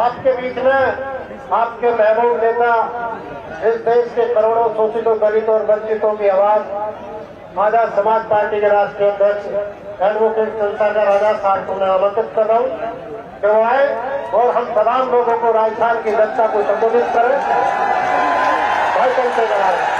आपके बीच में आपके महबूब नेता, इस देश के करोड़ों शोषितों, दलितों और वंचितों की आवाज आजाद समाज पार्टी के राष्ट्रीय अध्यक्ष एडवोकेट चंद्रशेखर आजाद साहब को मैं आमंत्रित कर रहा हूँ कि वो आए और हम तमाम लोगों को राजस्थान की जनता को संबोधित करें। भाई चंद्रशेखर आजाद।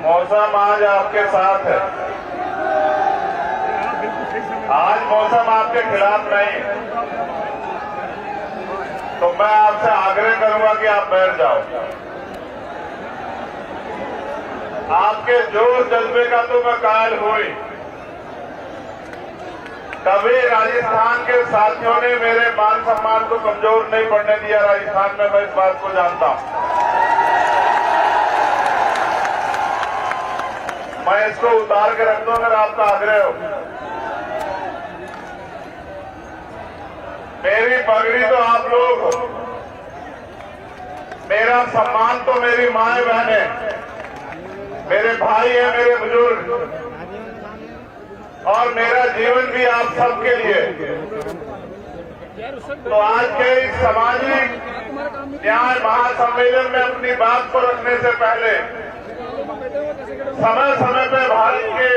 मौसम आज आपके साथ है। आज मौसम आपके खिलाफ नहीं है, तो मैं आपसे आग्रह करूंगा कि आप बैठ जाओ। आपके जोश जज्बे का तो मैं कायल हुई। कभी राजस्थान के साथियों ने मेरे मान सम्मान को कमजोर नहीं पड़ने दिया राजस्थान में, मैं इस बात को जानता हूं। मैं इसको उतार के रख दूं अगर आपका आग्रह हो। मेरी पगड़ी तो आप लोग हो, मेरा सम्मान तो मेरी माए बहने, मेरे भाई हैं, मेरे बुजुर्ग, और मेरा जीवन भी आप सबके लिए। तो आज के इस सामाजिक न्याय महासम्मेलन में अपनी बात को रखने से पहले समय समय पे भारत के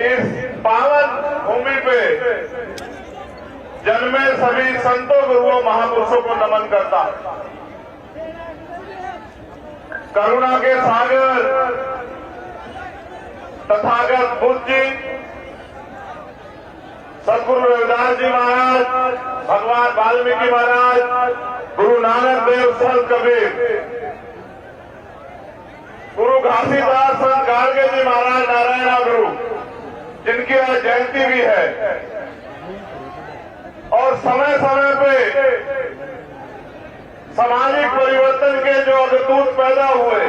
इस पावन भूमि पे जन्मे सभी संतों, गुरुओं, महापुरुषों को नमन करता। करुणा के सागर तथागत बुद्ध जी, सदगुरु रविदास जी महाराज, भगवान वाल्मीकि महाराज, गुरु नानक देव, संत कबीर, गुरु घासीदास, संत गाडगे जी महाराज, नारायण गुरु, जिनकी आज जयंती भी है। और समय समय पे सामाजिक परिवर्तन के जो अग्रदूत पैदा हुए,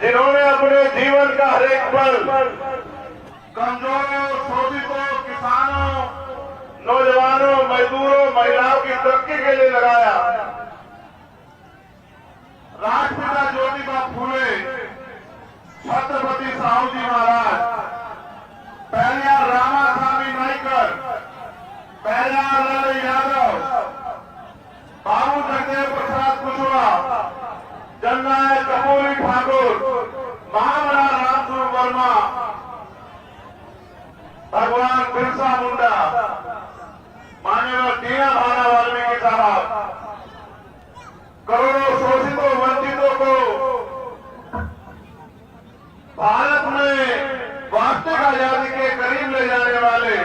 जिन्होंने अपने जीवन का हर एक पल कमजोरों, शोषितों, किसानों, नौजवानों, मजदूरों, महिलाओं की तरक्की के लिए लगाया। राष्ट्रपिता ज्योतिबा फूले, छत्रपति साहू जी महाराज, पेरियार रामास्वामी नाइकर, पेरियार लाल यादव, बाबू जगदेव प्रसाद कुशवाहा, जननायक कपूरी ठाकुर, महामना रामस्वरूप वर्मा, भगवान बिरसा मुंडा, माननीय दीना भाना वाल्मीकि साहब, करोड़ों शोषितों, वंचितों को भारत में वास्तविक आजादी के करीब ले जाने वाले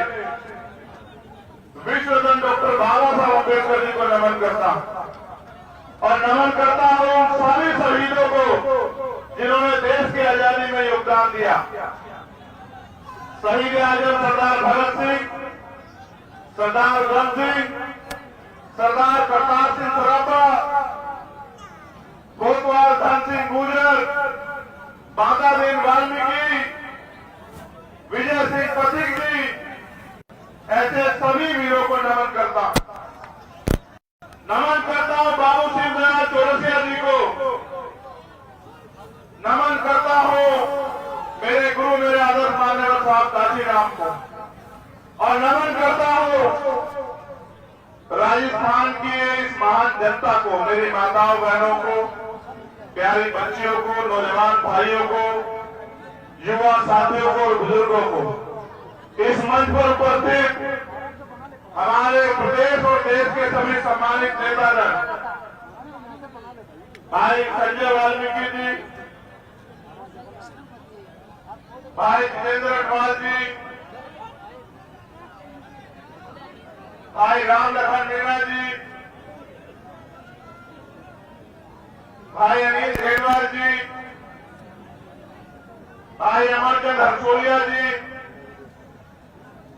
विश्वरत्न डॉक्टर बाबा साहब अम्बेडकर जी को नमन करता और नमन करता हूं सभी शहीदों को जिन्होंने देश की आजादी में योगदान दिया। शहीद आजम सरदार भगत सिंह, सरदार उधम सिंह, सरदार करतार सिंह सराभा, कोतवाल धन सिंह गुर्जर, माता दीन वाल्मीकि, विजय सिंह पथिक जी, ऐसे सभी वीरों को नमन करता हूं। बाबू सिंह दयाल चौरसिया जी को नमन करता हूं, मेरे गुरु, मेरे आदर्श मान्यवर साहब काशीराम को, और नमन करता हूं राजस्थान की इस महान जनता को, मेरी माताओं बहनों को, प्यारी बच्चियों को, नौजवान भाइयों को, युवा साथियों को और बुजुर्गों को। इस मंच पर उपस्थित हमारे प्रदेश और देश के सभी सम्मानित नेतागण, भाई संजय वाल्मीकि जी, भाई जितेंद्र अग्रवाल जी, भाई राम लखन मीणा जी, भाई अनिल खेड़वार जी, भाई अमरचंद हरसोलिया जी,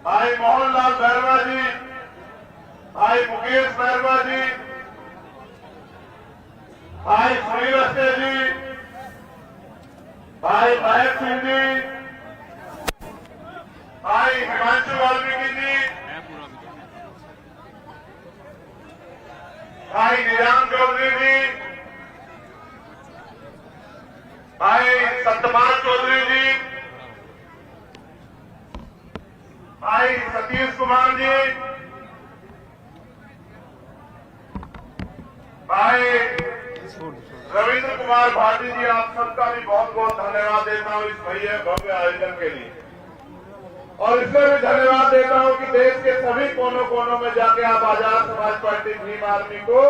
भाई मोहनलाल बैरवा जी, भाई मुकेश बैरवा जी, भाई सुनील अस्ते जी, भाई महक सिंह जी, भाई हिमांशु वाल्मीकि जी, भाई निजाम चौधरी जी, भाई सत्यपाल चौधरी जी, भाई सतीश कुमार जी, भाई रविंद्र कुमार भाटी जी, आप सबका भी बहुत बहुत धन्यवाद देता हूं इस भव्य आयोजन के लिए। और इसमें भी धन्यवाद देता हूं कि देश के सभी कोनों कोनों में जाके आप आजाद समाज पार्टी भीम आर्मी को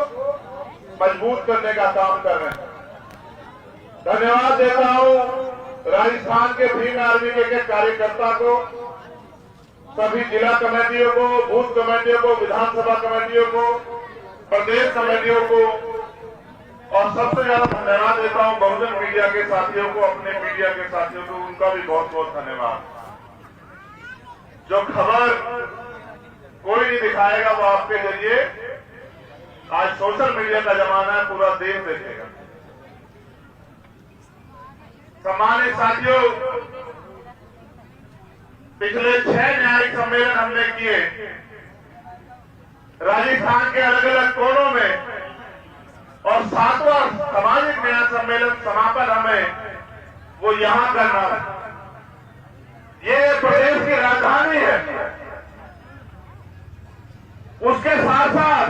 मजबूत करने का काम कर रहे हैं। धन्यवाद देता हूं राजस्थान के भीम आर्मी के कार्यकर्ता को, सभी जिला कमेटियों को, बूथ कमेटियों को, विधानसभा कमेटियों को, प्रदेश कमेटियों को, और सबसे ज्यादा धन्यवाद देता हूं बहुजन मीडिया के साथियों को, अपने मीडिया के साथियों को, उनका भी बहुत बहुत धन्यवाद। जो खबर कोई नहीं दिखाएगा वो आपके जरिए, आज सोशल मीडिया का जमाना है, पूरा देश देखेगा। सम्मानित साथियों, पिछले 6 न्यायिक सम्मेलन हमने किए राजस्थान के अलग अलग कोनों में, और 7वां सामाजिक न्याय सम्मेलन समापन हमें वो यहां करना है। ये प्रदेश की राजधानी है। उसके साथ साथ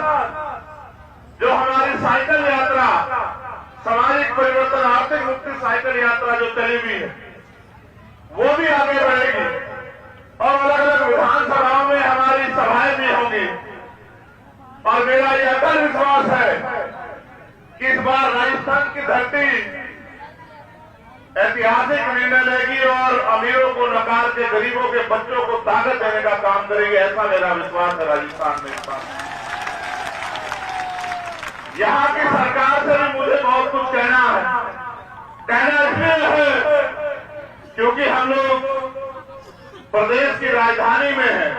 जो हमारी साइकिल यात्रा, सामाजिक परिवर्तन आर्थिक मुक्ति साइकिल यात्रा जो चली हुई है, वो भी आगे बढ़ेगी और अलग अलग विधानसभाओं में हमारी सभाएं भी होंगी। और मेरा यह अटल विश्वास है कि इस बार राजस्थान की धरती ऐतिहासिक निर्णय लेगी और अमीरों को नकार के गरीबों के बच्चों को ताकत देने का काम करेगी, ऐसा मेरा विश्वास है राजस्थान में इस बार। यहाँ की सरकार से भी मुझे बहुत कुछ कहना है। कहना इसलिए है क्योंकि हम लोग प्रदेश की राजधानी में हैं।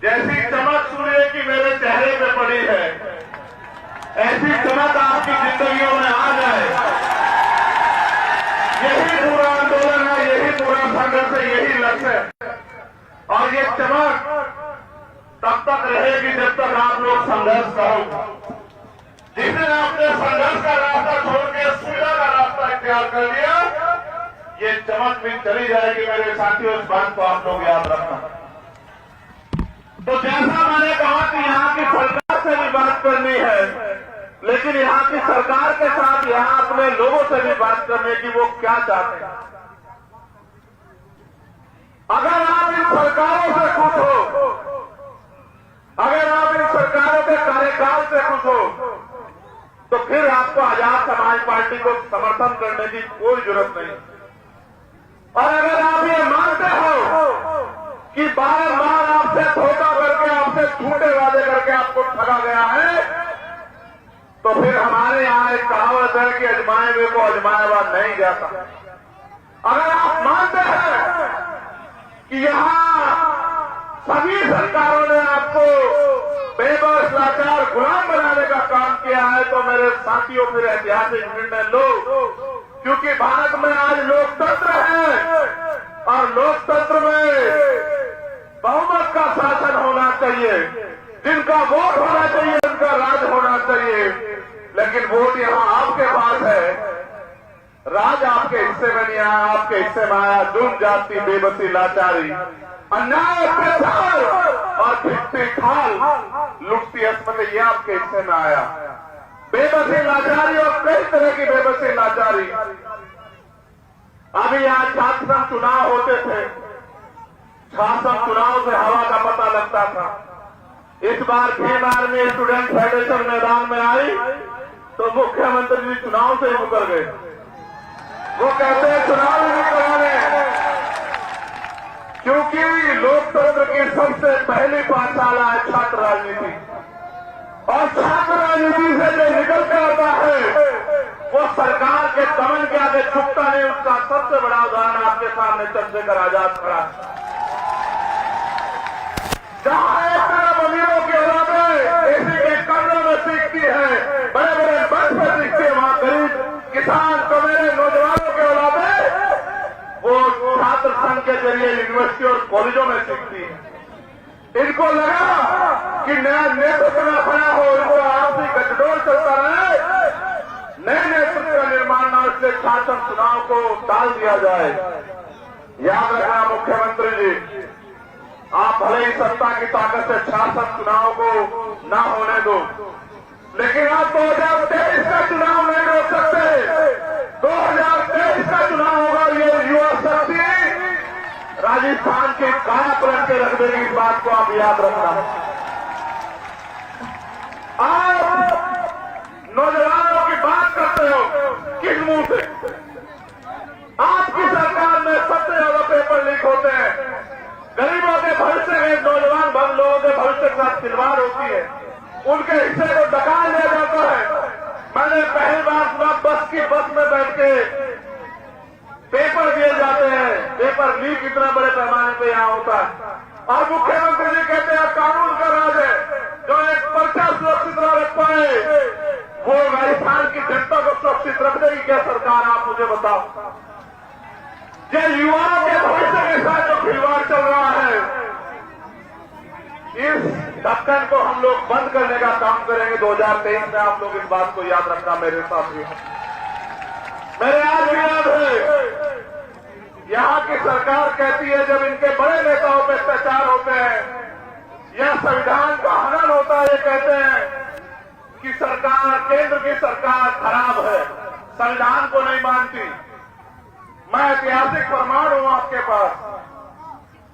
जैसी चमक सूर्य की मेरे चेहरे पे पड़ी है, ऐसी चमक आपकी जिंदगियों में आ जाए। यही पूरा आंदोलन है, यही पूरा संघर्ष है, यही लक्ष्य है। और ये चमक तब तक रहेगी जब तक आप लोग संघर्ष करोगे। जिस दिन आपने संघर्ष का रास्ता छोड़ के सुविधा का रास्ता इख्तियार कर लिया, ये चमक भी चली जाएगी मेरे साथियों। इस बात को आप लोग याद रखना। तो जैसा मैंने कहा कि यहाँ की सरकार से भी बात करनी है, लेकिन यहाँ की सरकार के साथ यहाँ अपने लोगों से भी बात करने की वो क्या चाहते हैं। अगर आप इन सरकारों से खुश हो, अगर आप इन सरकारों के कार्यकाल से खुश हो, तो फिर आपको आजाद समाज पार्टी को समर्थन करने की कोई जरूरत नहीं। और अगर आप ये मानते हो कि बार बार आपसे धोखा करके, आपसे झूठे वादे करके आपको ठगा गया है, तो फिर हमारे यहाँ एक कहावत है कि अजमाए हुए को अजमाया हुआ नहीं जाता। अगर आप मानते हैं कि यहाँ सभी सरकारों ने आपको बेबस, लाचार, गुलाम बनाने का काम किया है, तो मेरे साथियों फिर ऐतिहासिक निर्णय लो। क्योंकि भारत में आज लोकतंत्र है और लोकतंत्र में बहुमत का शासन होना चाहिए, जिनका वोट होना चाहिए, उनका राज होना चाहिए। लेकिन वोट यहाँ आपके पास है, राज आपके हिस्से में नहीं आया। आपके हिस्से में आया जुर्म, जाति, बेबसी, लाचारी, अन्याय, अत्याचार और भिक्षी खाल, लुटती अस्मत, ये आपके हिस्से में आया। बेबसी, लाचारी और कई तरह की बेबसी, लाचारी। अभी आज छात्र संघ चुनाव होते थे, छात्र संघ चुनाव से हवा का पता लगता था। इस बार भीम आर्मी स्टूडेंट फेडरेशन मैदान में आई तो मुख्यमंत्री जी चुनाव से ही मुकर गए। वो कहते हैं चुनाव ही नहीं कराने, क्योंकि लोकतंत्र की सबसे पहली पाठशाला है छात्र राजनीति, और छात्र राजनीति से जो निकल कर आता है वो सरकार के दमन के आगे झुकता नहीं। उसका सबसे बड़ा उदाहरण आपके सामने चंद्रशेखर आजाद खड़ा है। जहां एक तरफ अमीरों की औलादें एसी के कमरों में सीखती है, बड़े बड़े मंच पर सीखती है, वहां गरीब किसान कमेरे नौजवानों के औलादें वो छात्र संघ के जरिए यूनिवर्सिटी और कॉलेजों में सीखती है। इनको लगा कि नया नेतृत्व न खड़ा हो, इनको आपसी गठजोड़ चलता रहे, नए नेतृत्व का निर्माण न, इसलिए शासन चुनाव को टाल दिया जाए। याद रखना मुख्यमंत्री जी, आप भले ही सत्ता की ताकत से शासन चुनाव को न होने दो, लेकिन आप 2023 का चुनाव नहीं रोक सकते। 2023 का चुनाव होगा, ये युवा शक्ति राजस्थान के काया पलट के रख देगी, इस बात को आप याद रखना। आप नौजवानों की बात करते हो किस मुंह से? आपकी सरकार में सबसे ज्यादा पेपर लीक होते हैं, गरीबों के भविष्य में, नौजवान लोगों के भविष्य के साथ खिलवाड़ होती है, उनके हिस्से को डकाल लिया जाता है। मैंने पहली बार सुना बस में बैठ के पेपर दिए जाते हैं, पेपर लीक इतना बड़े पैमाने पे यहां होता है, और मुख्यमंत्री जी कहते हैं कानून का राज है, जो एक पर्चा सुरक्षित न रख पाए वो राजस्थान की जनता को सुरक्षित रख देगी क्या सरकार? आप मुझे बताओ। ये युवाओं के भविष्य के साथ जो खिलवाड़ चल रहा है, इस ढक्कन को हम लोग बंद करने का काम करेंगे 2023 में। आप लोग इस बात को याद रखना मेरे साथियों। मेरे आज भी याद है, यहां की सरकार कहती है जब इनके बड़े नेताओं पे अत्याचार होते हैं या संविधान का हनन होता है, ये कहते हैं कि सरकार, केंद्र की सरकार खराब है, संविधान को नहीं मानती। मैं ऐतिहासिक प्रमाण हूं आपके पास।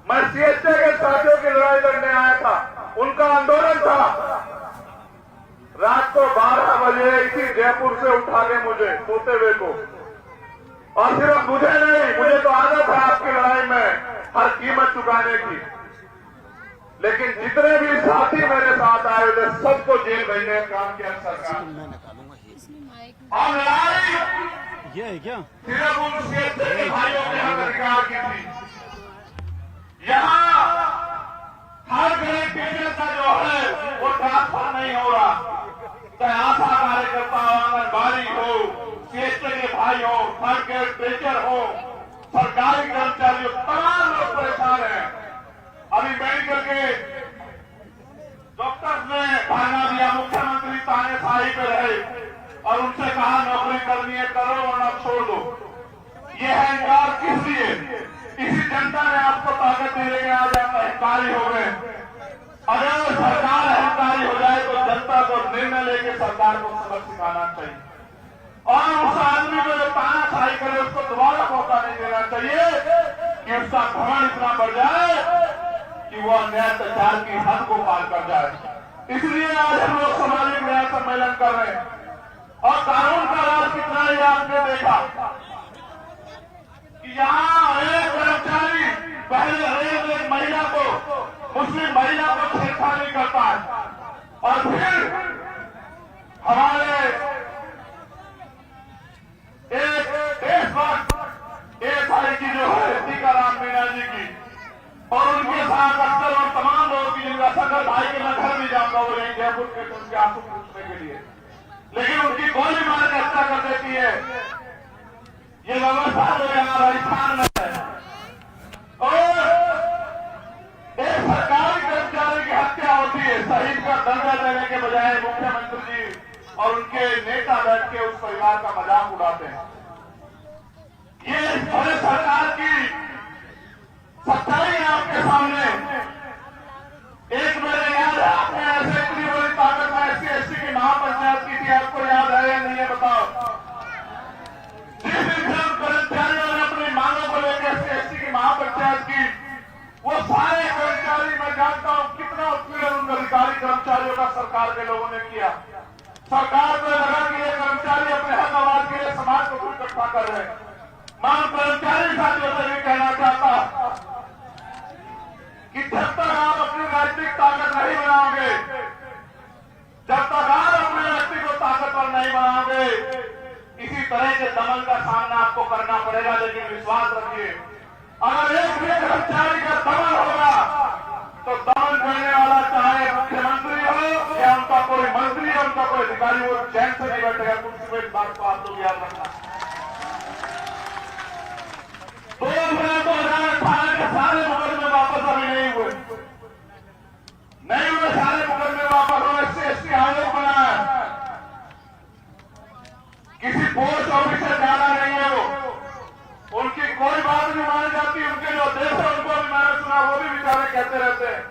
मैं सीएचए के साथियों की लड़ाई लड़ने आया था, उनका आंदोलन था, रात को 12 बजे इसी जयपुर से उठा के मुझे सोते हुए को, और सिर्फ मुझे नहीं, मुझे तो आदत है आपकी लड़ाई में हर कीमत चुकाने की, लेकिन जितने भी साथी मेरे साथ आए थे सबको जेल भेजने का काम किया सरकार। और लड़ाई ये है क्या? सिर्फ उन सीएचए के भाइयों के हक अधिकार की थी। यहाँ हर गरीब टीचर का जो है वो ट्रांसफर नहीं हो रहा, चाहे आशा कार्यकर्ता हो, आंगनबाड़ी हो, सीएचए के भाई हो, थर्ड ग्रेड टीचर हो, सरकारी कर्मचारी हो, तमाम लोग परेशान हैं। अभी मेडिकल के डॉक्टर्स ने धरना दिया, मुख्यमंत्री तानेशाही पे रहे और उनसे कहा नौकरी करनी है करो वरना छोड़ दो। ये है इनकार किस लिए? इसी जनता ने आपको ताकत दे रही है, आज आप अहंकारी हो गए। अगर सरकार अहंकारी हो जाए तो जनता को निर्णय लेके सरकार को सबक सिखाना चाहिए, और उस आदमी को जो तानाशाही करे उसको दोबारा मौका नहीं देना चाहिए कि उसका घमंड इतना बढ़ जाए कि वो अन्याय अत्याचार की हद को पार कर जाए। इसलिए आज हम लोग सामाजिक न्याय सम्मेलन कर रहे हैं, और कानून का राज कितना ही आपने देखा कि यहाँ एक कर्मचारी पहले एक महिला को, मुस्लिम महिला को छेड़छाड़ी करता है, और फिर हमारे एक देशभक्त एएसआई की जो है टीकाराम मीणा जी की, और उनके साथ अक्सर और तमाम लोगों की, जिनका सगर भाई के मैं घर भी जाऊंगा वो नहीं जयपुर के, तो उनके आंसू पूछने के लिए, लेकिन उनकी गोली मार के हत्या कर देती है। ये व्यवस्था जो यहाँ राजस्थान में है, और एक सरकारी कर्मचारी की हत्या होती है, शहीद का दर्जा देने के बजाय मुख्यमंत्री जी और उनके नेता बैठ के उस परिवार का मजाक उड़ाते हैं। ये बड़े सरकार की सच्चाई है आपके सामने। एक मेरे याद है, आपने ऐसे इतनी बड़ी ताकत में SC/ST की महापंचायत की थी, आपको याद है या नहीं है बताओ? जिस दिन कर्मचारियों ने अपनी मांगों को लेकर SC/ST की महापंचायत की, वो सारे कर्मचारी, मैं जानता हूं कितना उत्पीड़न उन अधिकारी कर्मचारियों का सरकार के लोगों ने किया। सरकार को लगा कि ये कर्मचारी अपने हक आवाज के लिए समाज को इकट्ठा कर रहे हैं। मैं कर्मचारी साथियों से भी कहना चाहता कि जब तक आप अपनी राजनीतिक ताकत नहीं बनाओगे, जब तक आप अपने व्यक्ति को ताकतवर नहीं बनाओगे, इसी तरह के दमन का सामना आपको करना पड़ेगा। लेकिन विश्वास रखिए, अगर एक भी कर्मचारी का दमन होगा तो दमन करने वाला चाहे मुख्यमंत्री हो या उनका कोई मंत्री या उनका कोई अधिकारी, वो चैन से नहीं बैठेगा। कुछ इस बात को आप लोग याद रखना। 2018 के सारे मुकदमे वापस अभी नहीं हुए, सारे मुकदमे वापस हुए। SC आयोग बना है, किसी पोस्ट ऑफिसर जाना नहीं है, वो उनकी कोई बात नहीं मानी जाती। उनके जो देश है उनको भी मैंने सुना, वो भी बेचारे कहते रहते हैं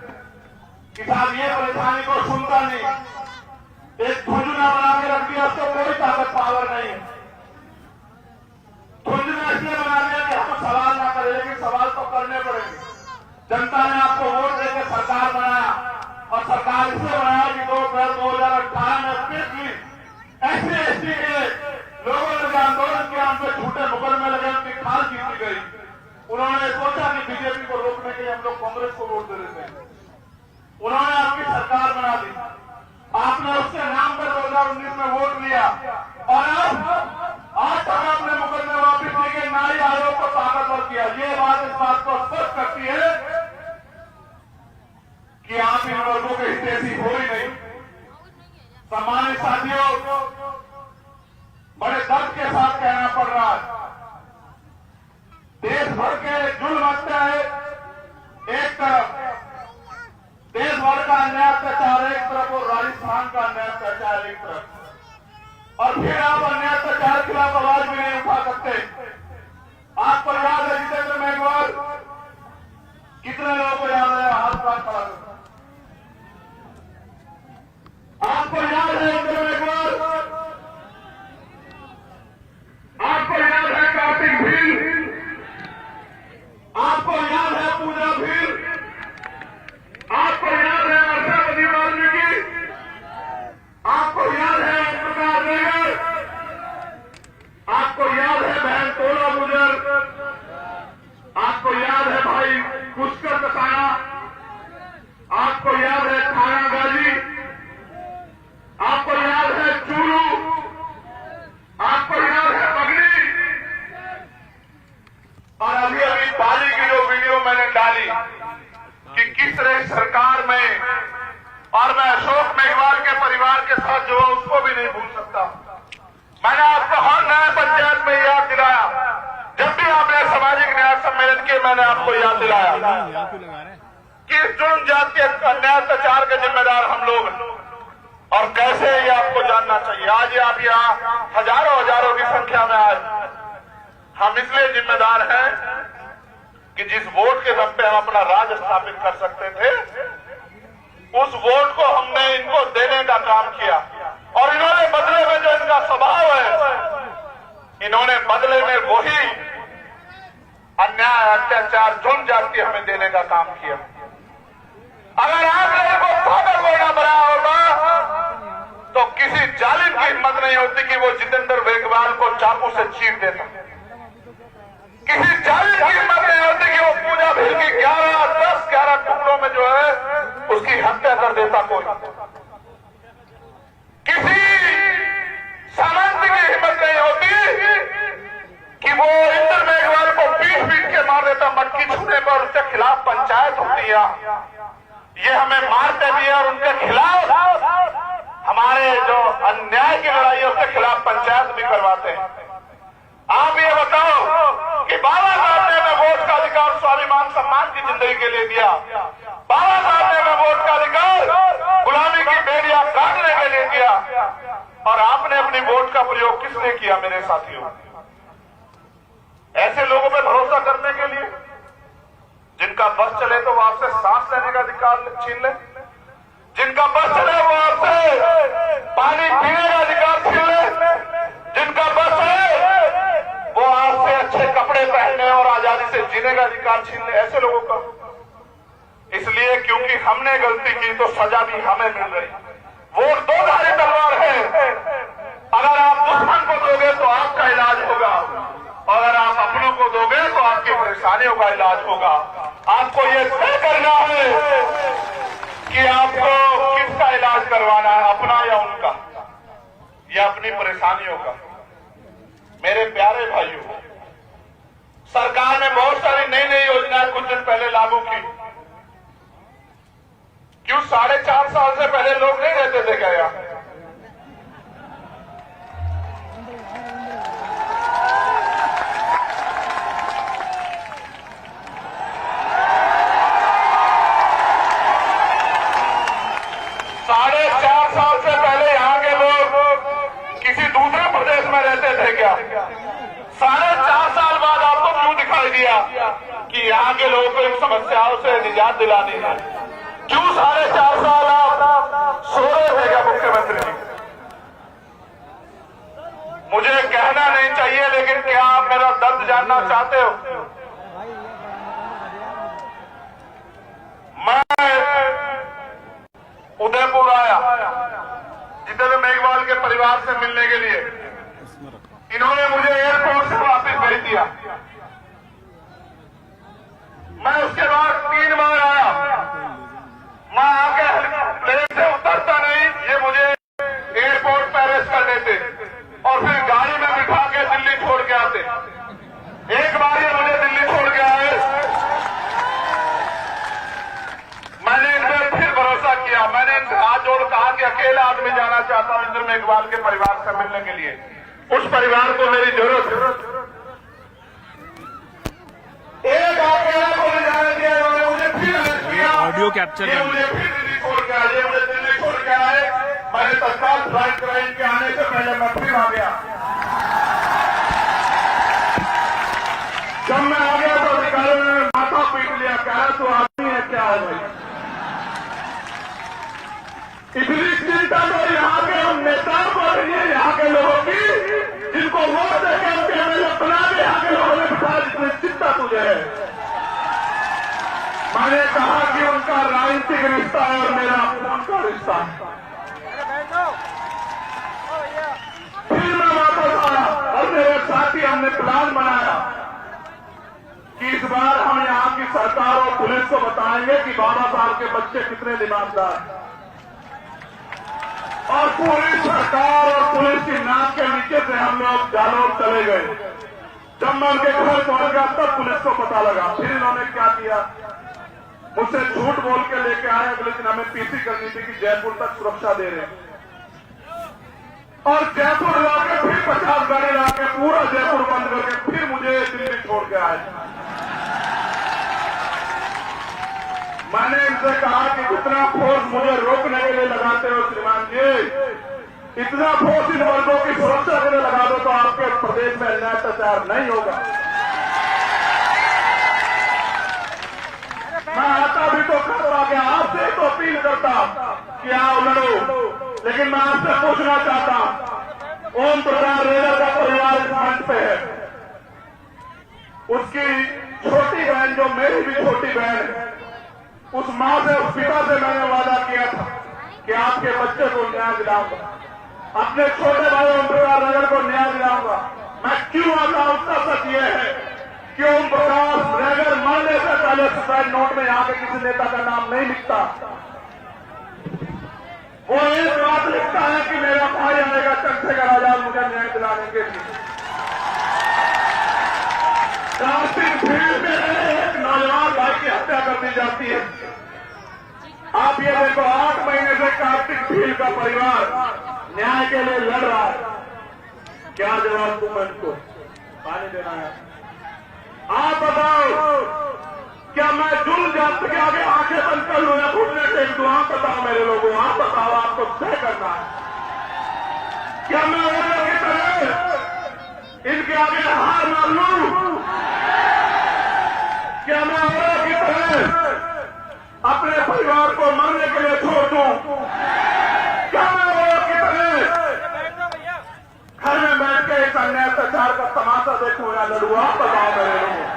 कि साहब ये परेशानी को सुनता नहीं, एक झुंझुना बना के रख दिया, उसको कोई ताकत पावर नहीं है। झुंझुना इसलिए बना दिया कि हम सवाल ना करें, लेकिन सवाल तो करने पड़ेंगे। जनता ने आपको वोट देकर सरकार बनाया, और सरकार इसलिए बनाया कि 2 अप्रैल 2018 में स्पेशली SC के लोगों ने आंदोलन किया, उन पर झूठे मुकदमे लगे, उनकी खाल जीती गई। उन्होंने सोचा कि बीजेपी को रोकने के लिए हम लोग कांग्रेस को वोट दे देते हैं। उन्होंने आपकी सरकार बना दी, आपने उसके नाम पर 2019 में वोट लिया, और आज तक आपने मुकदमे वापिस लेके नारी आयोग को ताकतवर किया। ये बात इस बात को स्पष्ट करती है कि आप इन वर्गों के हितैषी हो ही नहीं। सम्मानित साथियों, बड़े दर्द के साथ कहना पड़ रहा है, देश भर के जुल्म अत्याचार एक तरफ, देश भर का अन्याय अत्याचार एक तरफ, और राजस्थान का अन्याय अत्याचार एक तरफ, और फिर आप अन्याय अत्याचार के खिलाफ आवाज भी नहीं उठा सकते। आपको याद है जितेंद्र मेघवाल, कितने लोगों को याद है? हाथ बात खड़ा करो। आपको याद है जितेंद्र मेघवाल, आपको याद है कार्तिक भील, आपको याद है पूजा भील, आपको याद है वर्षावती वाल्मीकि, आपको याद है प्रकाश नगर, आपको याद है बहन तोला गुजर, आपको याद है भाई पुष्कर कसाना, आपको याद है थाना गाजी, आपको याद है चूरू, आपको याद है बगली, और अभी अभी पाली की जो वीडियो मैंने डाली कि किस तरह सरकार में, और मैं अशोक मेघवाल के परिवार के साथ जो है उसको भी नहीं भूल सकता। मैंने आपको हर नए पंचायत में याद दिलाया, जब भी आपने सामाजिक न्याय सम्मेलन किए, मैंने आपको याद दिलाया कि जुर्म जात के अन्याय अत्याचार के जिम्मेदार हम लोग, और कैसे ये आपको जानना चाहिए। आज आप यहाँ हजारों की संख्या में आए, हम इसलिए जिम्मेदार हैं कि जिस वोट के दम पे हम अपना राज स्थापित कर सकते थे, उस वोट को हमने इनको देने का काम किया, और इन्होंने बदले में जो इनका स्वभाव है, इन्होंने बदले में वही अन्याय अत्याचार जुल्म जाति हमें देने का काम किया। अगर आपने इनको ताकतवर न बनाया होता तो किसी जालिम की हिम्मत नहीं होती कि वो जितेंद्र मेघवाल को चाकू से चीर देता, किसी जालिम की हिम्मत नहीं होती कि वो पूजा भील की 11 टुकड़ों में जो है उसकी हत्या कर देता। कोई किसी सामंत की हिम्मत नहीं होती कि वो इंद्र मेघवाल को पीट के मार देता। मटकी छूने पर उसके खिलाफ पंचायत होती है, ये हमें मारते भी है, और उनके खिलाफ हमारे जो अन्याय की लड़ाई है उसके खिलाफ पंचायत भी करवाते हैं। आप ये बताओ कि बाबा साहब ने हमें वोट का अधिकार स्वाभिमान सम्मान की जिंदगी के लिए दिया, बाबा साहब ने हमें वोट का अधिकार गुलामी की बेड़ियां काटने के लिए दिया, और आपने अपनी वोट का प्रयोग किसने किया मेरे साथियों? ऐसे लोगों पे भरोसा करने के लिए जिनका बस चले तो वो आपसे सांस लेने का अधिकार छीन ले, जिनका बस चले वो आपसे पानी पीने का अधिकार छीन ले, जिनका बस है वो आपसे अच्छे कपड़े पहनने और आजादी से जीने का अधिकार छीन ले। ऐसे लोगों का इसलिए क्योंकि हमने गलती की तो सजा भी हमें मिल रही। वोट दो धारी तलवार है, अगर आप दुश्मन को दोगे तो आपका इलाज होगा, और अगर आप अपनों को दोगे तो आपकी परेशानियों का इलाज होगा। आपको ये तय करना है कि आपको किसका इलाज करवाना है, अपना या उनका, या अपनी परेशानियों का। मेरे प्यारे भाइयों, सरकार ने बहुत सारी नई नई योजनाएं कुछ दिन पहले लागू की। क्यों 4.5 साल से पहले लोग नहीं रहते थे क्या यहाँ? कि यहाँ के लोगों को इन समस्याओं से निजात दिलानी है। क्यों 4.5 साल आप सो रहे थे क्या मुख्यमंत्री जी? मुझे कहना नहीं चाहिए, लेकिन क्या आप मेरा दर्द जानना चाहते हो? मैं उदयपुर आया जितेंद्र मेघवाल के परिवार से मिलने के लिए। इन्होंने मुझे एयरपोर्ट से वापस भेज दिया। मैं उसके बाद 3 बार आया। मैं आके प्लेन से उतरता नहीं, ये मुझे एयरपोर्ट पे अरेस्ट कर लेते और फिर गाड़ी में बिठा के दिल्ली छोड़ के आते। एक बार ये मुझे दिल्ली छोड़ के आए, मैंने इन पर फिर भरोसा किया। मैंने इनसे हाथ जोड़ कहा कि अकेला आदमी जाना चाहता हूं इंद्र मेघवाल के परिवार से मिलने के लिए। उस परिवार को मेरी जरूरत है। एक अकेला को ले जाने दिया, इन्होंने मुझे फिर अरेस्ट किया। ऑडियो कैप्चर कर मुझे फिर दिल्ली छोड़ के आए, मुझे दिल्ली छोड़ के आए। मैंने तत्काल फ्लाइट कराई, के आने से पहले मैं फिर आ गया। जब मैं आ गया तो अधिकारियों ने माथा पीट लिया, कहा तो आदमी है क्या है भाई? इतनी चिंता तो यहाँ के हम नेताओं को नहीं है, यहाँ के लोगों की, जिनको वोट देकर उनके एमएलए बना के यहाँ के लोगों ने बिठा, जितनी चिंता तुझे है। मैंने कहा कि उनका राजनीतिक रिश्ता है और मेरा उनका रिश्ता है। फिर मैं वापस आया और मेरे साथी हमने प्लान बनाया कि इस बार हम यहाँ की सरकार और पुलिस को बताएंगे कि बाबा साहब के बच्चे कितने दिमागदार हैं। और पूरी सरकार और पुलिस की नाक के नीचे से हम लोग जालौर चले गए। जब मैं उनके घर पहुंच गया तब पुलिस को पता लगा। फिर इन्होंने क्या किया, मुझसे झूठ बोल के लेके आए। अगले दिन हमें पीसी करनी थी कि जयपुर तक सुरक्षा दे रहे हैं, और जयपुर लाके फिर 50 गाड़ी लाके पूरा जयपुर बंद करके फिर मुझे दिल्ली छोड़ के आए। मैंने इनसे कहा कि जितना फोर्स मुझे रोकने के लिए लगाते हो श्रीमान जी, इतना फोर्स इन वर्गों की सुरक्षा के लिए लगा दो तो आपके प्रदेश में अन्याय अत्याचार नहीं होगा। मैं आता भी तो करता गया, आपसे तो अपील करता कि आओ लड़ो, लेकिन मैं आपसे पूछना चाहता हूं, ओम प्रकाश रेडर का परिवार इस मंच पे है, उसकी छोटी बहन जो मेरी भी छोटी बहन है, उस मां से, उस पिता से मैंने वादा किया था कि आपके बच्चे को न्याय दिलाऊंगा, अपने छोटे भाई ओम प्रकाश रेडर को न्याय दिलाऊंगा। मैं क्यों आता हूं, उसका सच ये है कि ओम प्रकाश रेडर मरने से पहले सुसाइड नोट में यहाँ के किसी नेता का नाम नहीं लिखता। वो एक बात लिखता है कि मेरा भाई आएगा चंद्रशेखर आजाद मुझे न्याय दिलाने के लिए। कार्तिक भीड़ में एक नौजवान भाई की हत्या कर दी जाती है। आप ये देखो, 8 महीने से कार्तिक भीड़ का परिवार न्याय के लिए लड़ रहा है। क्या जवाब दूं इनको? पानी देना है। आप बताओ, क्या मैं जुल जात के आगे आंखें बंद कर लूं या घुटने टेक दूं? आप बताओ मेरे लोगों, आप बताओ, आपको तय करना है। क्या मैं औरों की तरह इनके आगे हार मान लूं? क्या मैं औरों की तरह अपने परिवार को मरने के लिए छोड़ दूं? क्या मैं औरों की तरह घर में बैठ के इस अन्याय अत्याचार का तमाशा देखूं या लड़ूं? आप बताओ मेरे लोगों।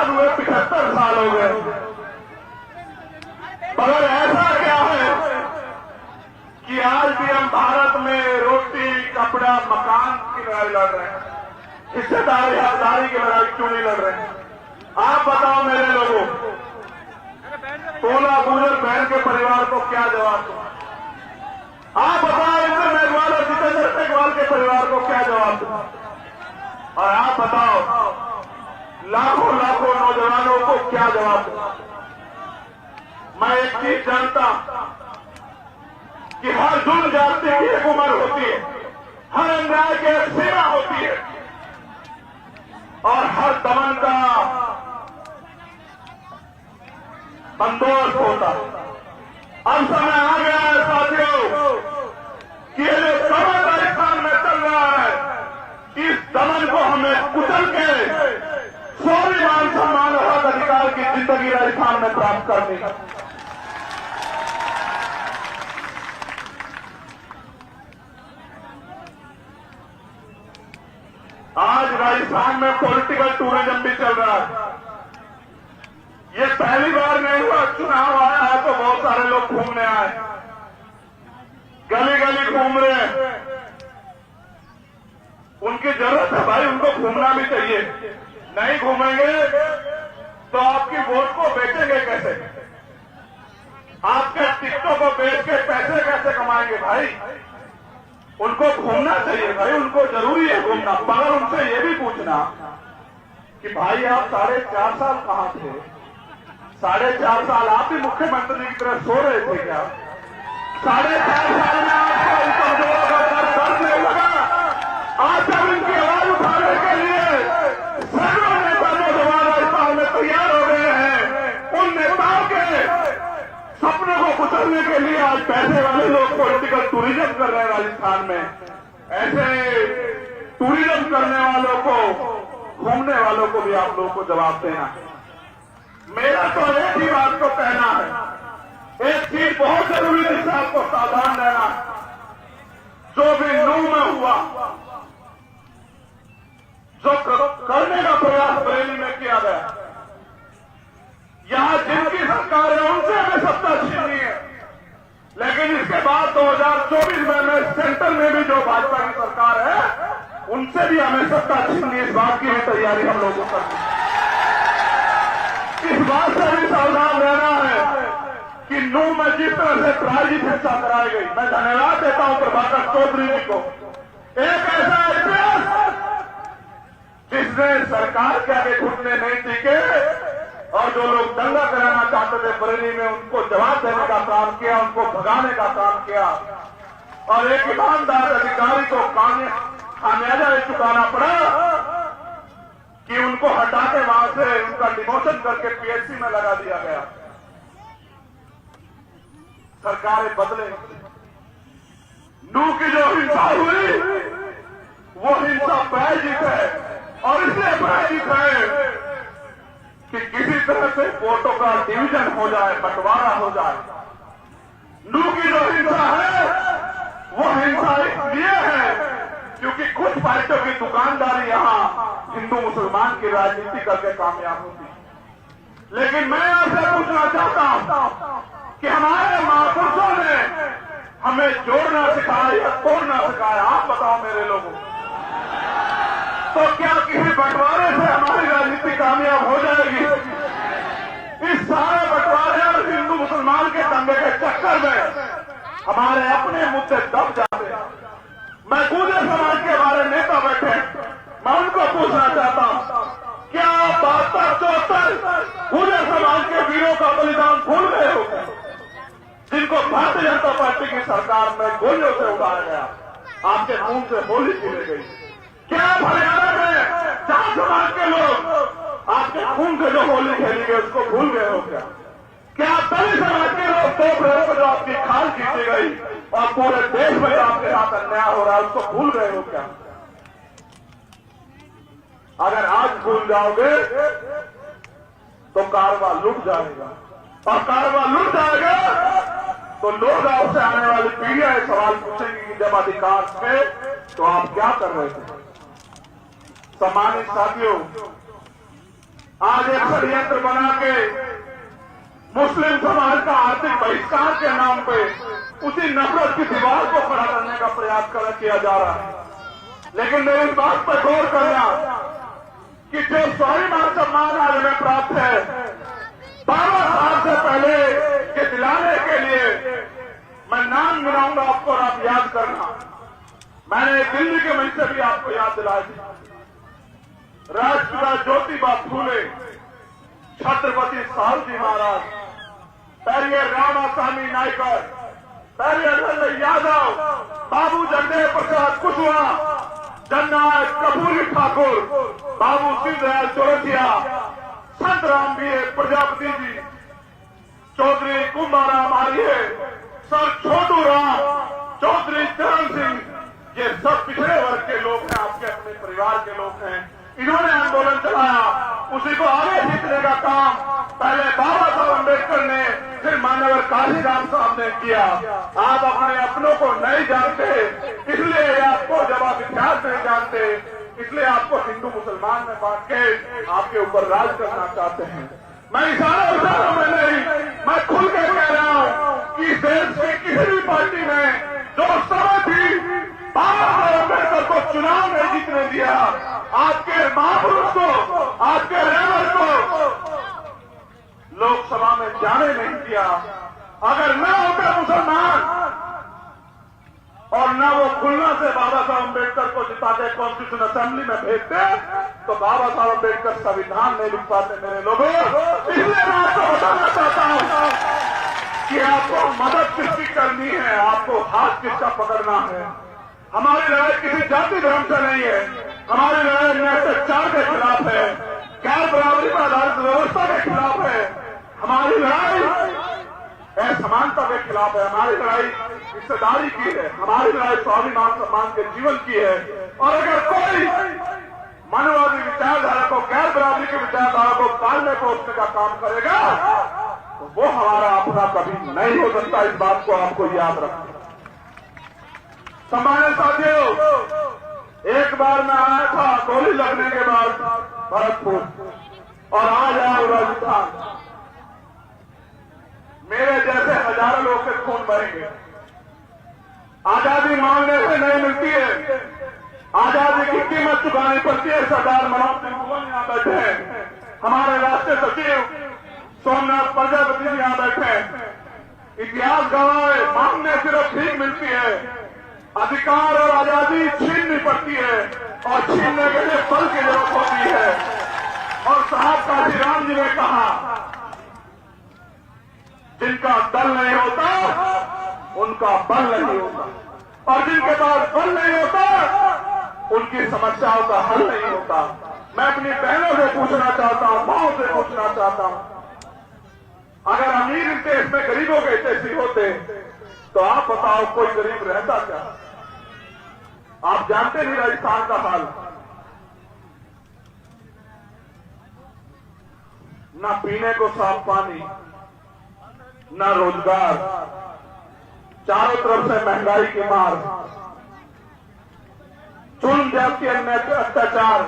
आजाद हुए 75 साल हो गए, मगर ऐसा क्या है कि आज भी हम भारत में रोटी, कपड़ा, मकान की लड़ाई लड़ रहे हैं, हिस्सेदारी, हकदारी की लड़ाई क्यों नहीं लड़ रहे हैं? आप बताओ मेरे लोगों, तोला गुजर बहन के परिवार को क्या जवाब दो? आप बताओ इंद्र मेघवाल और जितेंद्र मेघवाल के परिवार को क्या जवाब दो? और आप बताओ लाखों लाखों नौजवानों को क्या जवाब दो? मैं एक चीज जानता कि हर जुल्म जाति की एक उम्र होती है, हर अन्याय की एक सीमा होती है और हर दमन का बंदोबस्त होता है। अब समय आ गया है साथियों कि ये जो दमन राजस्थान में चल रहा है, इस दमन को हमें कुचल के स्वाभिमान, सम्मान और हक अधिकार की जिंदगी राजस्थान में प्राप्त करनी है। आज राजस्थान में पॉलिटिकल टूरिज्म भी चल रहा है। ये पहली बार नहीं हुआ, चुनाव आया है तो बहुत सारे लोग घूमने आए, गली गली घूम रहे हैं। उनकी जरूरत है भाई, उनको घूमना भी चाहिए। नहीं घूमेंगे तो आपकी वोट को बेचेंगे कैसे? आपके टिकटों को बेच के पैसे कैसे कमाएंगे भाई? उनको घूमना चाहिए भाई, उनको जरूरी है घूमना। मगर उनसे ये भी पूछना कि भाई आप 4.5 साल कहां थे? 4.5 साल आप भी मुख्यमंत्री की तरह सो रहे थे क्या? 4.5 साल में आपको इन कमजोरों का दर्द नहीं लगा? आज जब इनकी आवाज उठाने के लिए सैकड़ों नेता नौजवान राजस्थान में तैयार हो गए हैं, उन नेताओं के सपनों को कुचलने के लिए आज पैसे वाले लोग पॉलिटिकल टूरिज्म कर रहे हैं राजस्थान में। ऐसे टूरिज्म करने वालों को, घूमने वालों को भी आप लोगों को जवाब देना। मेरा तो एक ही बात को कहना है, एक चीज बहुत जरूरी जिससे आपको सावधान रहना है। जो भी नूह में हुआ, जो करने का प्रयास बरेली में किया गया, यहां जिनकी सरकार है उनसे हमें सत्ता छीननी है। लेकिन इसके बाद 2024 में सेंटर में भी जो भाजपा की सरकार है, उनसे भी हमें सत्ता छीननी है। इस बात की भी तैयारी हम लोगों को करनी है। इस बात से भी सावधान रहना है कि नूह में जिस तरह से प्रायोजित हिंसा कराई गई, मैं धन्यवाद देता हूं प्रभाकर चौधरी जी को। एक ऐसा इतिहास जिसने सरकार के आगे घुटने नहीं टिके और जो लोग दंगा कराना चाहते थे बरेली में, उनको जवाब देने का काम किया, उनको भगाने का काम किया और एक ईमानदार अधिकारी को खामियाजा चुकाना पड़ा कि उनको हटा के वहां से उनका डिमोशन करके पीएससी में लगा दिया गया। सरकारें बदले, नूह की जो हिंसा हुई वो हिंसा प्रायोजित है और इसलिए प्रायोजित है कि किसी तरह से वोटों का डिवीजन हो जाए, बंटवारा हो जाए। नूह की जो हिंसा है वो हिंसा इसलिए है क्योंकि कुछ पार्टियों की दुकानदारी यहां हिंदू मुसलमान की राजनीति करके कामयाब होती। लेकिन मैं आपसे पूछना चाहता हूं कि हमारे महापुरुषों ने हमें जोड़ना सिखाया या तोड़ना सिखाया? आप बताओ मेरे लोगों। तो क्या किसी बंटवारे से हमारी राजनीति कामयाब हो जाएगी? इस सारे बंटवारे और हिंदू मुसलमान के दंगे के चक्कर में हमारे अपने मुद्दे दब जाते हैं। मैं गुर्जर समाज के हमारे नेता बैठे, मैं उनको पूछना चाहता हूं, क्या 72-74 गुर्जर समाज के वीरों का बलिदान भूल गए हो जिनको भारतीय जनता पार्टी की सरकार में गोलियों से उड़ाया गया, आपके मुंह से होली खेली गई? क्या हरियाणा में 4 समाज के लोग आपके खून से जो होली खेली गई उसको भूल गए हो क्या? क्या दलित समाज के लोग 2 अप्रैल को जो आपकी खाल खींची गई और पूरे देश में जो आपके साथ अन्याय हो रहा है उसको भूल गए हो क्या? अगर आज भूल जाओगे तो कारवा लुट जाएगा और कारवा लुट जाएगा तो लोग आपसे आने वाली पीढ़ियां ये सवाल पूछेंगी कि जब अधिकार थे तो आप क्या कर रहे थे? सम्मानित साथियों, आज एक षड्यंत्र बना के मुस्लिम समाज का आर्थिक बहिष्कार के नाम पे उसी नफरत की दीवार को खड़ा करने का प्रयास किया जा रहा है। लेकिन मेरी इस बात पर गौर करना कि जो स्वाभिमान सम्मान आज हमें प्राप्त है, बाबा साहब से पहले के दिलाने के लिए मैं नाम गिनाऊंगा आपको और आप याद करना। मैंने दिल्ली के मंच से भी आपको याद दिलाया थी। राष्ट्रपिता ज्योतिबा फूले, छत्रपति साहूजी महाराज, पेरियर रामास्वामी नायकर, पेरियर नंद यादव, बाबू जगदेव प्रसाद कुशवाहा, जननायक कर्पूरी ठाकुर, बाबू सिंहदयाल चौरसिया, संत राम बीए प्रजापति जी, चौधरी कुंभाराम आर्य, सर छोटू राम, चौधरी चरण सिंह, ये सब पिछड़े वर्ग के लोग हैं, आपके अपने परिवार के लोग हैं। इन्होंने आंदोलन चलाया, उसी को आगे खींचने का काम पहले बाबा साहब अम्बेडकर ने, फिर मान्यवर काशीराम साहब ने किया। आप अपने अपनों को नहीं जानते, इसलिए आपको जब आप इतिहास नहीं जानते, इसलिए आपको हिंदू मुसलमान में बांट के आपके ऊपर राज करना चाहते हैं। मैं इशारों में नहीं, मैं खुल के कह रहा हूं कि देश की किसी भी पार्टी में जो समय थी बाबा साहब अम्बेडकर को चुनाव नहीं जीतने दिया, आपके महापुरुष को, आपके लेबर को लोकसभा में जाने नहीं दिया। अगर न होता मुसलमान और न वो खुलना से बाबा साहब अम्बेडकर को जिता के कॉन्स्टिट्यूशन असेंबली में भेजते, तो बाबा साहब अम्बेडकर संविधान नहीं लिख पाते मेरे लोगों। इसलिए मैं आपको बताना चाहता हूं कि आपको मदद किसकी करनी है, आपको हाथ किसका पकड़ना है। हमारी लड़ाई किसी जाति धर्म से नहीं है, हमारी लड़ाई अत्याचार के खिलाफ है, गैर बराबरी पर आधारित व्यवस्था के खिलाफ है, हमारी लड़ाई असमानता के खिलाफ है, हमारी लड़ाई हिस्सेदारी की है, हमारी लड़ाई स्वाभिमान सम्मान के जीवन की है। और अगर कोई मानववादी विचारधारा को, गैर बराबरी की विचारधारा को पालने पोषने का काम करेगा, तो वो हमारा अपना कभी नहीं हो सकता। इस बात को आपको याद रखना। सम्मानित साथियों, एक बार मैं आया था गोली लगने के बाद भरतपुर, और आज आया राजस्थान। मेरे जैसे हजारों लोग के खून बहेंगे। आजादी मांगने से नहीं मिलती है, आजादी की कीमत चुकानी पड़ती है। सरदार मनोज सिंह भुवन यहां बैठे हैं, हमारे राष्ट्रीय सचिव सोमनाथ प्रजापति जी यहां बैठे हैं। इतिहास गवाह है, मांगने सिर्फ ठीक मिलती है, अधिकार और आजादी छीननी पड़ती है, और छीनने के लिए बल की जरूरत होती है। और साहब काशीराम जी ने कहा, जिनका दल नहीं होता उनका बल नहीं होता, और जिनके पास बल नहीं होता उनकी समस्याओं का हल नहीं होता। मैं अपनी बहनों से पूछना चाहता हूं, माओ से पूछना चाहता हूं, अगर अमीर इस देश में गरीबों के हितैषी होते तो आप बताओ कोई गरीब रहता क्या? आप जानते नहीं राजस्थान का हाल, ना पीने को साफ पानी, ना रोजगार, चारों तरफ से महंगाई की मार, चुन जाति अत्याचार।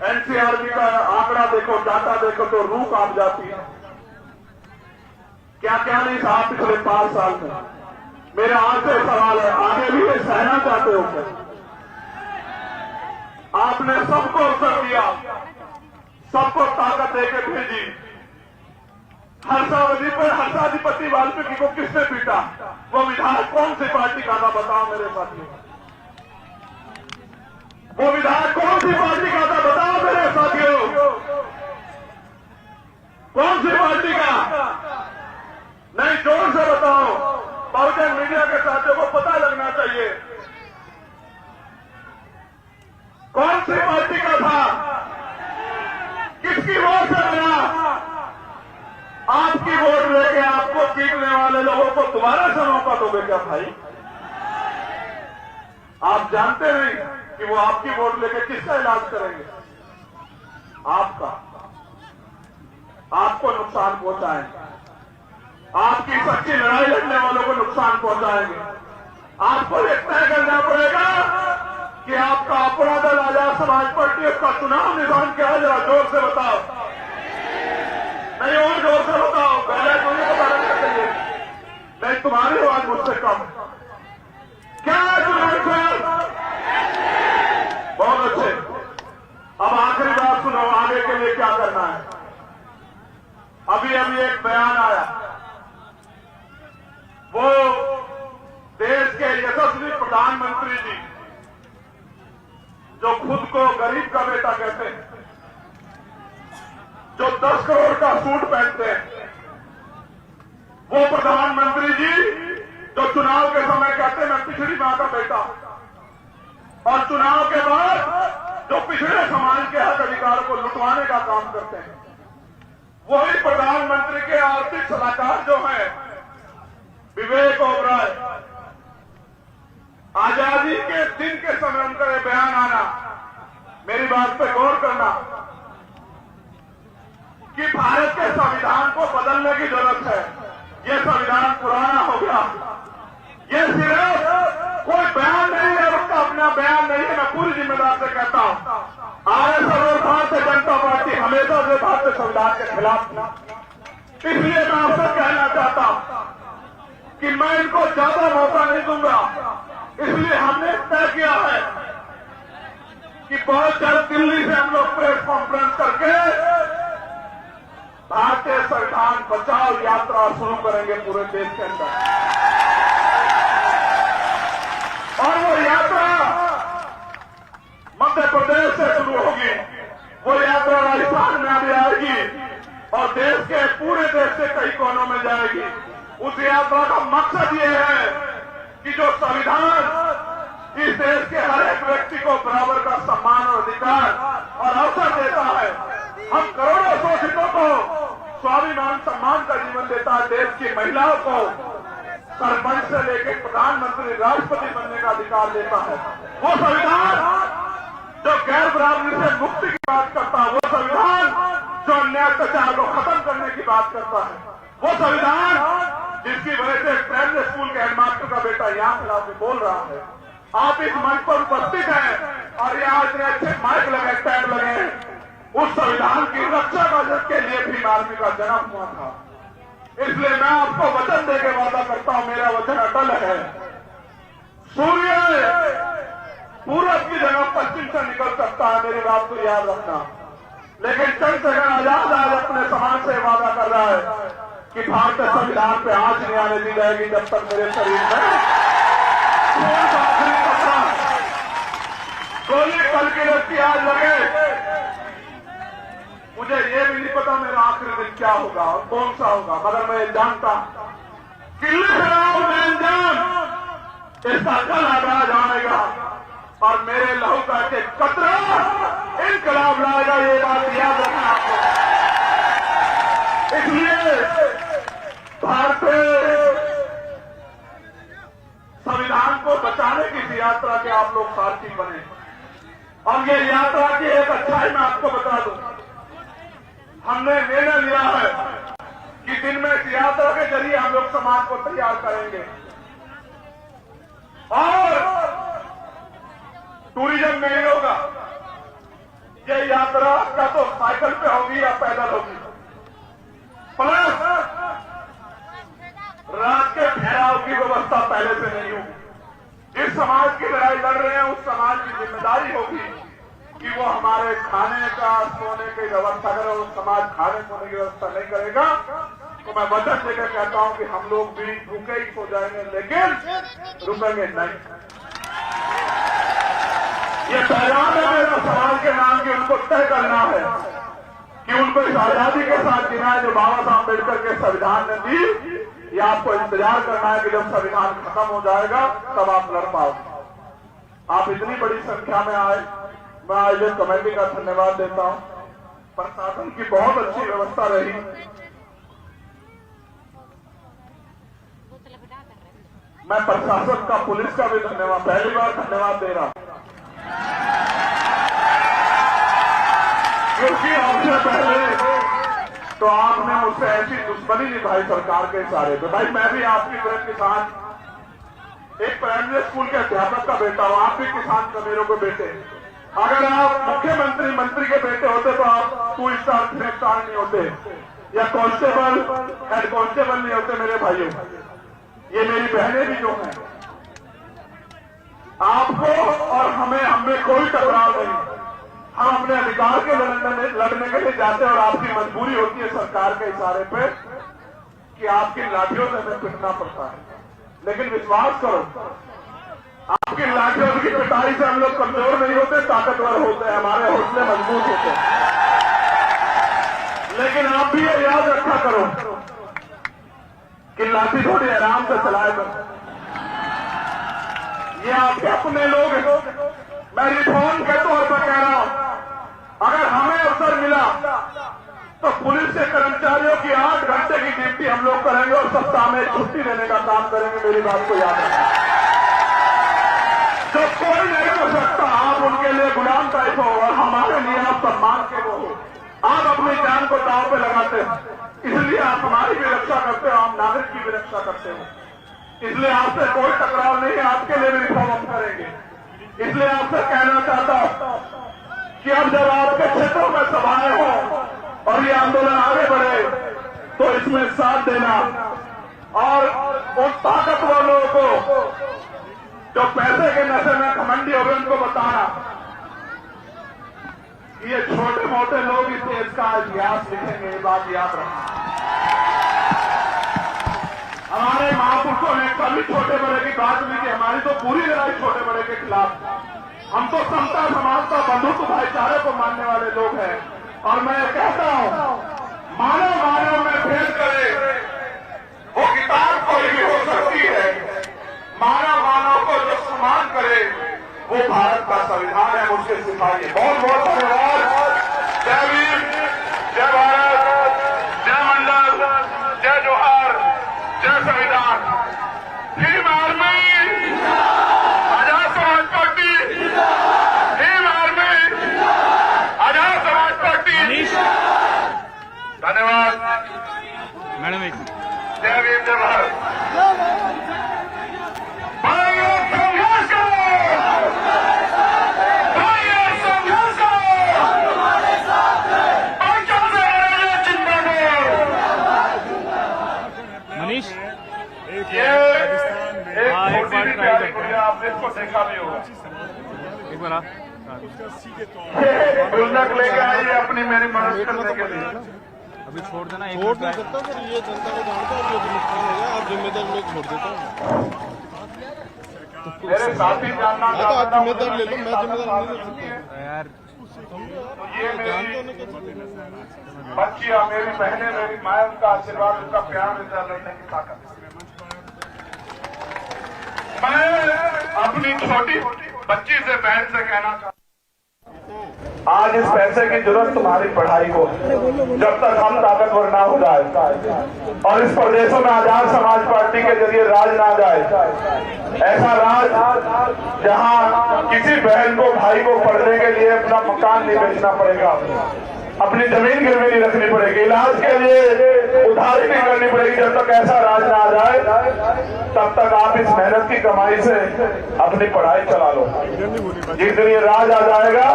एनसीआरबी का आंकड़ा देखो, डाटा देखो तो रूह कांप जाती है। क्या क्या नहीं था पिछले 5 साल में। मेरा आपसे सवाल है, आगे भी ये सहना चाहते हो क्या? आपने सबको अवसर दिया, सबको ताकत देकर भेजी। हर्षावधि पर हर्षाधिपति वाल्मीकि को किसने पीटा? वो विधायक कौन सी पार्टी का था बताओ मेरे साथियों? वो विधायक कौन सी पार्टी का था बताओ मेरे साथियों? कौन सी पार्टी का? नहीं, जोर से बताओ, बहुजन मीडिया के साथियों को पता लगना चाहिए कौन सी पार्टी का था, किसकी वोट से बना? आपकी वोट लेके आपको पीटने वाले लोगों को दोबारा से मौका दोगे क्या भाई? आप जानते नहीं कि वो आपकी वोट लेके किसका इलाज करेंगे? आपका, आपको नुकसान पहुंचाएंगे, आपकी सच्ची लड़ाई लड़ने वालों को नुकसान पहुंचाएंगे। आपको ये तय करना पड़ेगा कि आपका अपना दल आजाद समाज पार्टी, उसका चुनाव निशान क्या है, जरा जोर से बताओ। नहीं और जोर से बताओ, पहले तुम्हें बताना चाहिए। नहीं, तुम्हारी आवाज मुझसे कम। क्या बहुत अच्छे। अब आखिरी बात सुनो, आगे के लिए क्या करना है। अभी एक बयान आया, वो देश के यशस्वी प्रधानमंत्री जी जो खुद को गरीब का बेटा कहते हैं, जो 10 करोड़ का सूट पहनते हैं, वो प्रधानमंत्री जी जो चुनाव के समय कहते हैं मैं पिछड़ी मां का बेटा, और चुनाव के बाद जो पिछड़े समाज के हक अधिकार को लुटवाने का काम करते हैं, वही प्रधानमंत्री के आर्थिक सलाहकार जो हैं विवेक ओबराय, आजादी के दिन के समय उनका ये बयान आना, मेरी बात पे गौर करना कि भारत के संविधान को बदलने की जरूरत है। ये संविधान पुराना हो गया, ये सिर्फ कोई बयान नहीं है, उसका अपना बयान नहीं है। मैं पूरी जिम्मेदार से कहता हूं, आरएसएस और भारतीय जनता पार्टी हमेशा से भारतीय संविधान के खिलाफ थी। इसलिए मैं आपसे कहना चाहता हूं कि मैं इनको ज्यादा मौका नहीं दूंगा। इसलिए हमने तय किया है कि बहुत जल्द दिल्ली से हम लोग प्रेस कॉन्फ्रेंस करके भारतीय संविधान बचाओ यात्रा शुरू करेंगे पूरे देश के अंदर। और वो यात्रा मध्य प्रदेश से शुरू होगी, वो यात्रा राजस्थान में भी आएगी और देश के पूरे देश से कई कोनों में जाएगी। उस यात्रा का मकसद ये है कि जो संविधान इस देश के हर एक व्यक्ति को बराबर का सम्मान और अधिकार और अवसर देता है, हम करोड़ों शोषितों को स्वाभिमान सम्मान का जीवन देता है, देश की महिलाओं को सरपंच से लेकर प्रधानमंत्री राष्ट्रपति बनने का अधिकार देता है, वो संविधान जो गैर बराबरी से मुक्ति की बात करता है, वो संविधान जो अन्याय अत्याचार को खत्म करने की बात करता है, वो संविधान जिसकी वजह से प्राइमरी स्कूल के हेडमास्टर का बेटा यहां खिला के बोल रहा है। आप इस मंच पर उपस्थित हैं और यहाँ इतने अच्छे माइक लगे, टैग लगे हैं, उस संविधान की रक्षा के लिए भी आदमी का जन्म हुआ था। इसलिए मैं आपको वचन देकर वादा करता हूं, मेरा वचन अटल है। सूर्य पूरब की जगह पश्चिम से निकल सकता है, मेरी बात को याद रखना। लेकिन चंद्रशेखर आजाद आज अपने समाज से वादा कर रहा है कि भारतीय संविधान पे आंच नहीं आने दी जाएगी जब तक मेरे शरीर में आखिरी कपड़ा गोली कल की रस्सी आज लगे। मुझे ये भी नहीं पता मेरा आखिरी दिन क्या होगा और कौन सा होगा, मगर मैं जानता कि लिख रहा हूं मैं अंजाम इसका कल आगाज आएगा और मेरे लहू का एक कतरा इनकलाब लाएगा, ये बात याद रखना आपको। इसलिए भारतीय संविधान को बचाने की इस यात्रा के आप लोग सारथी बने। और ये यात्रा की एक अच्छाई मैं आपको बता दूं, हमने निर्णय लिया है कि दिन में इस यात्रा के जरिए हम लोग समाज को तैयार करेंगे और टूरिज्म में ही होगा। ये यात्रा या तो साइकिल पे होगी या पैदल होगी, प्लस रात के ठहराव की व्यवस्था पहले से नहीं होगी। जिस समाज की लड़ाई लड़ रहे हैं उस समाज की जिम्मेदारी होगी कि वो हमारे खाने का सोने की व्यवस्था करे। उस समाज खाने सोने की व्यवस्था नहीं करेगा तो मैं वचन देकर कहता हूं कि हम लोग भी भूखे ही सो जाएंगे, लेकिन रुकेंगे नहीं। ये पैगाम है मेरा समाज के नाम की, उनको तय करना है कि उनको इस आजादी के साथ जीना है जो बाबा साहब अम्बेडकर के संविधान ने दी। ये आपको इंतजार करना है कि जब संविधान खत्म हो जाएगा तब आप लड़ पाओगे। आप इतनी बड़ी संख्या में आए, मैं आयोजक कमेटी का धन्यवाद देता हूं। प्रशासन की बहुत अच्छी व्यवस्था रही। मैं प्रशासन का, पुलिस का भी धन्यवाद, पहली बार धन्यवाद दे रहा हूं, क्योंकि आपसे पहले तो आपने मुझसे ऐसी दुश्मनी निभाई सरकार के इशारे पे। भाई मैं भी आपकी तरह किसान, एक प्राइमरी स्कूल के अध्यापक का बेटा हूं, आप भी किसान कबीरों के बेटे। अगर आप मुख्यमंत्री मंत्री के बेटे होते तो आप 2 स्टार 3 स्टार नहीं होते। या कांस्टेबल हेड कांस्टेबल नहीं होते मेरे भाइयों, ये मेरी बहनें भी जो हैं। आपको और हमें कोई टकराव नहीं। हम अपने अधिकार के लड़ने के लिए जाते हैं और आपकी मजबूरी होती है सरकार के इशारे पे कि आपकी लाठियों से हमें पिटना पड़ता है। लेकिन विश्वास करो, आपकी लाठियों की पिटाई से हम लोग कमजोर नहीं होते, ताकतवर होते हैं, हमारे हौसले मजबूत होते हैं। लेकिन आप भी ये याद रखा करो कि लाठी थोड़ी आराम से चलाया करो। ये आपके अपने लोग हैं। मैं रिफॉर्म के तौर पर कह रहा हूं, अगर हमें अवसर मिला तो पुलिस के कर्मचारियों की 8 घंटे की ड्यूटी हम लोग करेंगे और सप्ताह में छुट्टी देने का काम करेंगे। मेरी बात को याद रखें। जो कोई नहीं कर सकता, आप उनके लिए गुलाम टाइप हो और हमारे लिए आप सम्मान के वो हो। आप अपनी जान को दांव पे लगाते हैं, इसलिए आप हमारी भी रक्षा करते हो, आप नागरिक की भी रक्षा करते हो। इसलिए आपसे कोई टकराव नहीं है, आपके लिए भी रिफॉर्म हम करेंगे। इसलिए आपसे कहना चाहता हूं कि अब जब आपके क्षेत्रों में सभाएं हो और ये आंदोलन आगे बढ़े तो इसमें साथ देना और उन ताकतवर लोगों को जो पैसे के नशे में घमंडी हो गए उनको बताना कि ये छोटे मोटे लोग इस देश का इतिहास लिखेंगे। ये बात याद रखना। हमारे महापुरुषों ने कभी छोटे बड़े की बात नहीं की। हमारी तो पूरी लड़ाई छोटे बड़े के खिलाफ। हम तो समता समानता बंधुत्व भाईचारे को मानने वाले लोग हैं। और मैं कहता हूं, मानव मानव में भेद करे वो किताब कोई भी हो सकती है, मानव मानव को जो सम्मान करे वो भारत का संविधान है, उसके सिपाही। बहुत बहुत धन्यवाद। जय भीम, जय भारत, जय मंडल, जय जोहार, जय संविधान। Bhim army, Azad Samaj party, Bhim army, Azad Samaj party. धन्यवाद मैडम। एक जय भीम, जय भारत। मनीष ये एक छोटी सी प्यारी गुड़िया, आपने इसको देखा भी होगा। एक बार आप गुल्लक लेके आई है अपनी मेरी मदद करने के लिए। अभी छोड़ देना। एक छोड़ नहीं सकता सर, ये जनता को जानता है, जो नुकसान होगा आप जिम्मेदार लोग छोड़ देता हूँ। मेरे साथी जानना तो आप चाहता हूं, जिम्मेदार ले लो, मैं जिम्मेदार नहीं ले सकता। यार तो ये मेरी जानते हो ना बच्चियां, मेरी बहनें, मेरी माँ, उनका आशीर्वाद, उनका प्यार, उनका लड़ने की ताकत। मैं अपनी छोटी बच्ची से, बहन से कहना चाहता हूं, आज इस पैसे की जरूरत तुम्हारी पढ़ाई को, जब तक हम ताकतवर ना हो जाए और इस प्रदेशों में आजाद समाज पार्टी के जरिए राज ना जाए, ऐसा राज जहां किसी बहन को, भाई को पढ़ने के लिए अपना मकान नहीं बेचना पड़ेगा, अपनी जमीन गिरवी नहीं रखनी पड़ेगी, इलाज के लिए उधारी नहीं करनी पड़ेगी। जब तक ऐसा राज ना आ जाए तब तक आप इस मेहनत की कमाई से अपनी पढ़ाई चला लो। जिस दिन ये राज आ जाएगा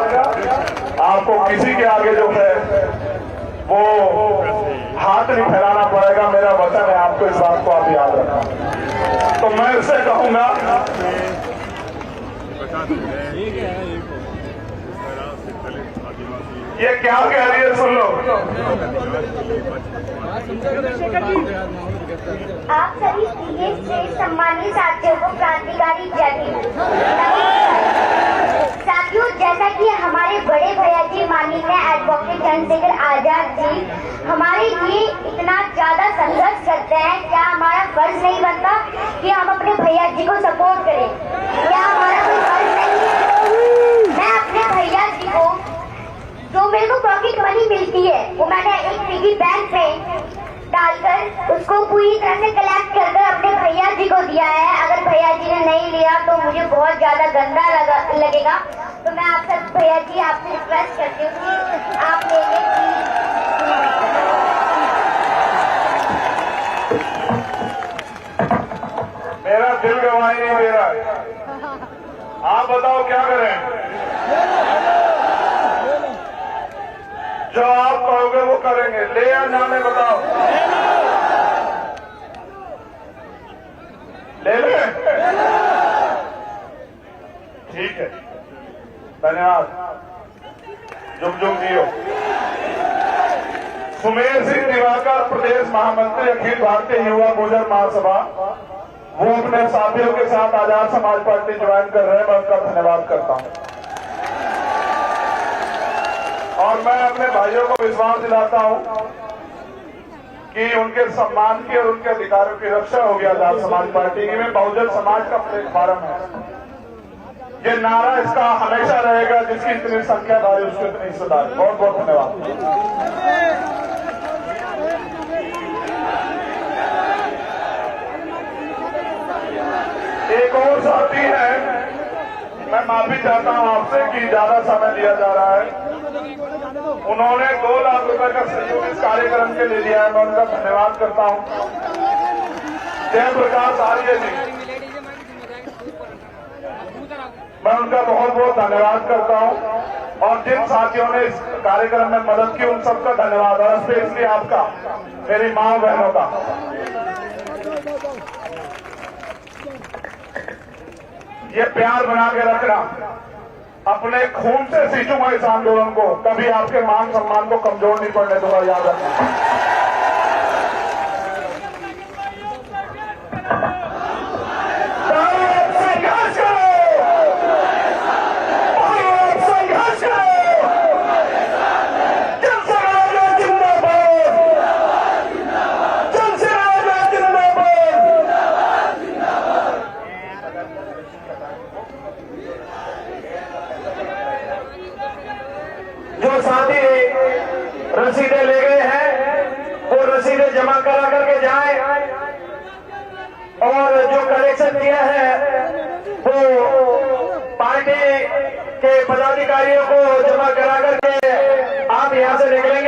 आपको किसी के आगे जो है वो हाथ नहीं फैलाना पड़ेगा। मेरा वचन है आपको, इस बात को आप याद रखना। तो मैं इससे कहूंगा, ये क्या कह रही है सुन लो। आप सभी सीनियर से सम्मानित साथियों को क्रांतिकारी जय भीम। साथियों, जैसा कि हमारे बड़े भैया जी माननीय एडवोकेट चंद्रशेखर आजाद जी हमारे लिए इतना ज्यादा संघर्ष करते हैं, क्या हमारा फर्ज नहीं बनता कि हम अपने भैया जी को सपोर्ट करें? क्या हमारा कोई फर्ज नहीं है? मैं अपने भैया जी को, जो मेरे को पॉकेट मनी मिलती है, वो मैंने एक पिगी बैंक में डालकर उसको पूरी तरह से कलेक्ट कर अपने भैया जी को दिया है। अगर भैया जी ने नहीं लिया तो मुझे बहुत ज्यादा गंदा लगेगा। तो मैं आप सब भैया जी आपसे रिक्वेस्ट करती हूँ कि आप ले लें। मेरा दिल गवाही नहीं दे रहा है, आप बताओ क्या करें? जो आप कहोगे वो करेंगे। ले या ना ले बताओ? ले ले। ठीक है, धन्यवाद। जुग जुग जियो। सुमेर सिंह दिवाकर, प्रदेश महामंत्री अखिल भारतीय युवा गुर्जर महासभा, वो अपने साथियों के साथ आजाद समाज पार्टी ज्वाइन कर रहे हैं। मैं उनका धन्यवाद करता हूं और मैं अपने भाइयों को विश्वास दिलाता हूं कि उनके सम्मान की और उनके अधिकारों की रक्षा होगी आजाद समाज पार्टी की। में बहुजन समाज का प्लेटफार्म है, ये नारा इसका हमेशा रहेगा, जिसकी इतनी संख्या भाई उसकी इतनी हिस्सेदारी। बहुत बहुत धन्यवाद। एक और साथी है, मैं माफी चाहता हूं आपसे कि ज्यादा समय दिया जा रहा है। उन्होंने 2 लाख रुपए का सहयोग इस कार्यक्रम के लिए दिया है, मैं उनका धन्यवाद करता हूं। जयप्रकाश आर्य जी, मैं उनका बहुत बहुत धन्यवाद करता हूं और जिन साथियों ने इस कार्यक्रम में मदद की उन सबका धन्यवाद, और स्पेशली आपका, मेरी माँ बहनों का। ये प्यार बना के रखना, अपने खून से सींचूंगा इस आंदोलन को, कभी आपके मान सम्मान को कमजोर नहीं पड़ने दूंगा, याद रखना। जो साथी रसीदें ले गए हैं वो रसीदें जमा करा करके जाएं और जो कलेक्शन किया है वो पार्टी के पदाधिकारियों को जमा करा करके आप यहां से निकलें।